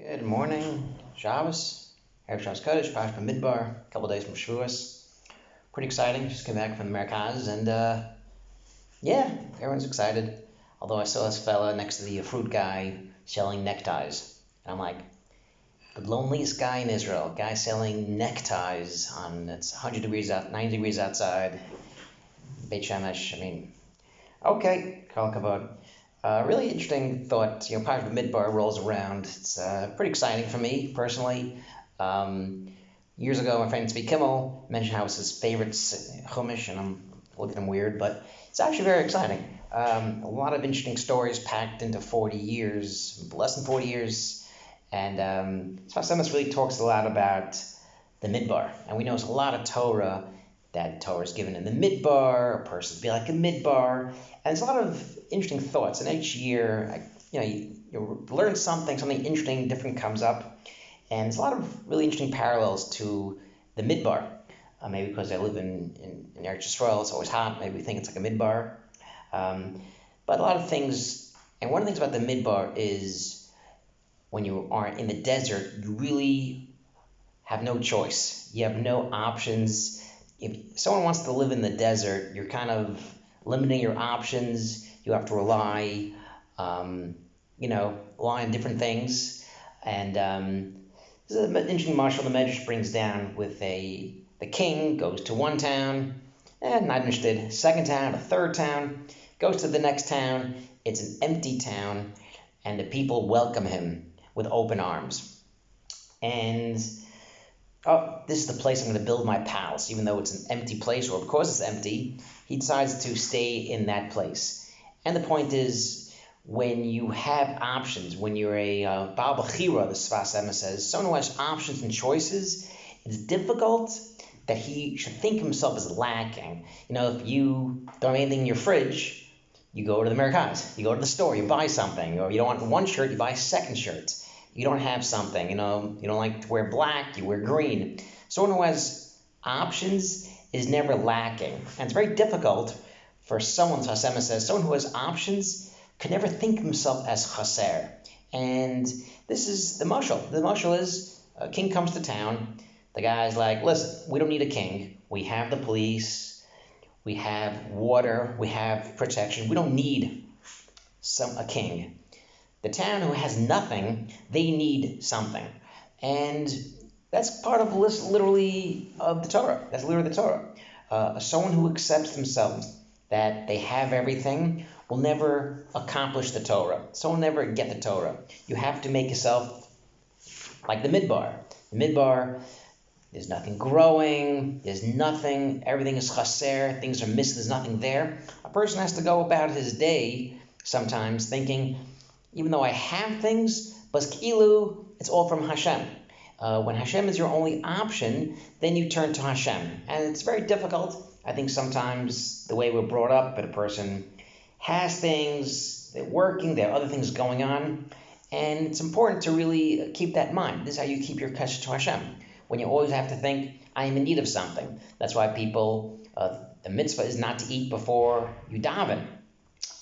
Good morning, Shabbos. Erev Shabbos Kodesh, Pash bamidbar. A couple days from Shavuos. Pretty exciting. Just came back from the Americas, and yeah, everyone's excited. Although I saw this fella next to the fruit guy selling neckties, and I'm like, the loneliest guy in Israel, guy selling neckties on it's 100 degrees out, 90 degrees outside, Beit Shemesh. I mean, okay, Kol Kavod. Really interesting thought. Parshat Midbar rolls around. It's pretty exciting for me personally. Um, Years ago, my friend Tzvi Kimmel mentioned how it's his favorite chumash, and I'm looking at him weird, but it's actually very exciting. A lot of interesting stories packed into 40 years, less than 40 years, and Sfas Emes really talks a lot about the Midbar, and we know there's a lot of Torah that Torah is given in the midbar, a person to be like a midbar, and there's a lot of interesting thoughts. And each year, you learn something interesting, different comes up, and there's a lot of really interesting parallels to the midbar. Maybe because I live in Eretz Yisrael, it's always hot. Maybe we think it's like a midbar, but a lot of things. And one of the things about the midbar is when you are in the desert, you really have no choice. You have no options. If someone wants to live in the desert, you're kind of limiting your options. You have to rely on different things. And this is an interesting marshal the Medrash brings down with the king goes to one town, not interested. Second town, a third town, goes to the next town. It's an empty town, and the people welcome him with open arms. And this is the place I'm going to build my palace, even though it's an empty place, or because it's empty, he decides to stay in that place. And the point is, when you have options, when you're a Baal Bechira, the Sfas Emes says, someone who has options and choices, it's difficult that he should think of himself as lacking. If you don't have anything in your fridge, you go to the Americas, you go to the store, you buy something, or you don't want one shirt, you buy a second shirt. You don't have something, you don't like to wear black, you wear green. Someone who has options is never lacking. And it's very difficult for someone, Sfas Emes says, someone who has options could never think of himself as chaser. And this is the mashal. The mashal is a king comes to town. The guy's like, listen, we don't need a king. We have the police. We have water. We have protection. We don't need a king. The town who has nothing, they need something. And that's part of the list, literally, of the Torah. That's literally the Torah. Someone who accepts themselves that they have everything will never accomplish the Torah. Someone will never get the Torah. You have to make yourself like the midbar. The midbar, there's nothing growing, there's nothing, everything is chaser, things are missing, there's nothing there. A person has to go about his day sometimes thinking, even though I have things, but it's all from Hashem. When Hashem is your only option, then you turn to Hashem. And it's very difficult. I think sometimes the way we're brought up, but a person has things, they're working, there are other things going on. And it's important to really keep that in mind. This is how you keep your kasher to Hashem. When you always have to think, I am in need of something. That's why people, the mitzvah is not to eat before you daven.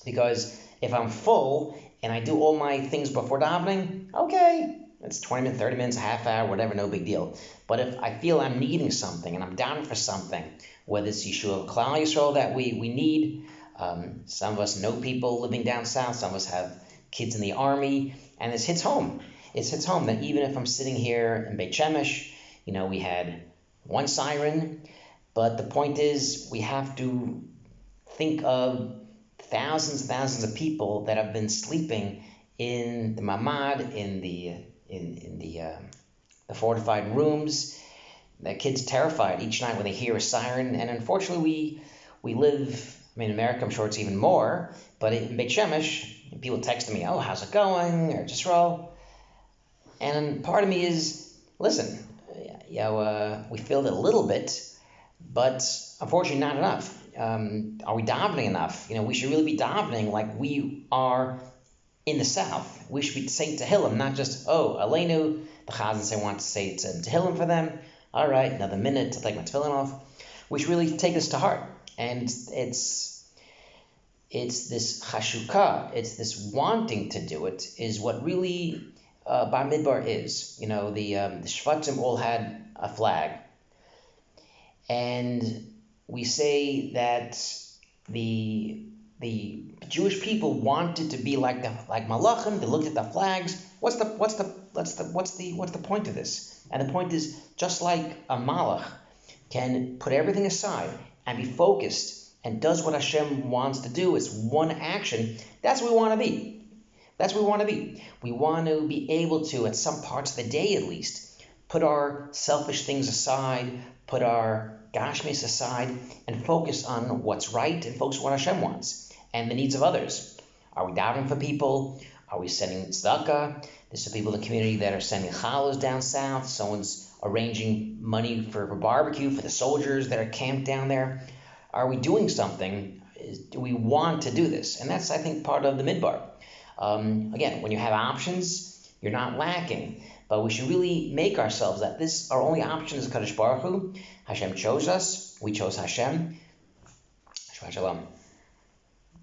Because if I'm full and I do all my things before davening, okay, it's 20 minutes, 30 minutes, a half hour, whatever, no big deal. But if I feel I'm needing something and I'm down for something, whether it's Yeshua Klal Yisrael that we need, some of us know people living down south, some of us have kids in the army, and this hits home. It hits home that even if I'm sitting here in Beit Shemesh, we had one siren, but the point is we have to think of thousands and thousands of people that have been sleeping in the mamad, in the fortified rooms. The kids are terrified each night when they hear a siren. And unfortunately, we live. In America, I'm sure it's even more. But in Beit Shemesh, people text me, "Oh, how's it going?" or Yisrael. And part of me is, listen, we feel it a little bit, but unfortunately not enough. Are we davening enough? We should really be davening like we are in the South. We should be saying Tehillim, not just, Aleinu, the Chazan want to say Tehillim for them. All right, another minute to take my tefillin off. We should really take this to heart. And it's this chashukah, it's this wanting to do it, is what really bamidbar is. The Shvatim all had a flag, and we say that the Jewish people wanted to be like Malachim. They looked at the flags. What's the point of this? And the point is, just like a Malach can put everything aside and be focused and does what Hashem wants to do as one action, that's what we want to be. That's what we want to be. We want to be able to, at some parts of the day at least, put our selfish things aside, put our gashmis aside, and focus on what's right and focus on what Hashem wants and the needs of others. Are we doubting for people? Are we sending tzedakah? There's some people in the community that are sending challahs down south. Someone's arranging money for barbecue for the soldiers that are camped down there. Are we doing something? Do we want to do this? And that's, I think, part of the midbar. Again, when you have options, you're not lacking. But we should really make ourselves that our only option is Kadosh Baruch Hu. Hashem chose us. We chose Hashem. Shabbat Shalom.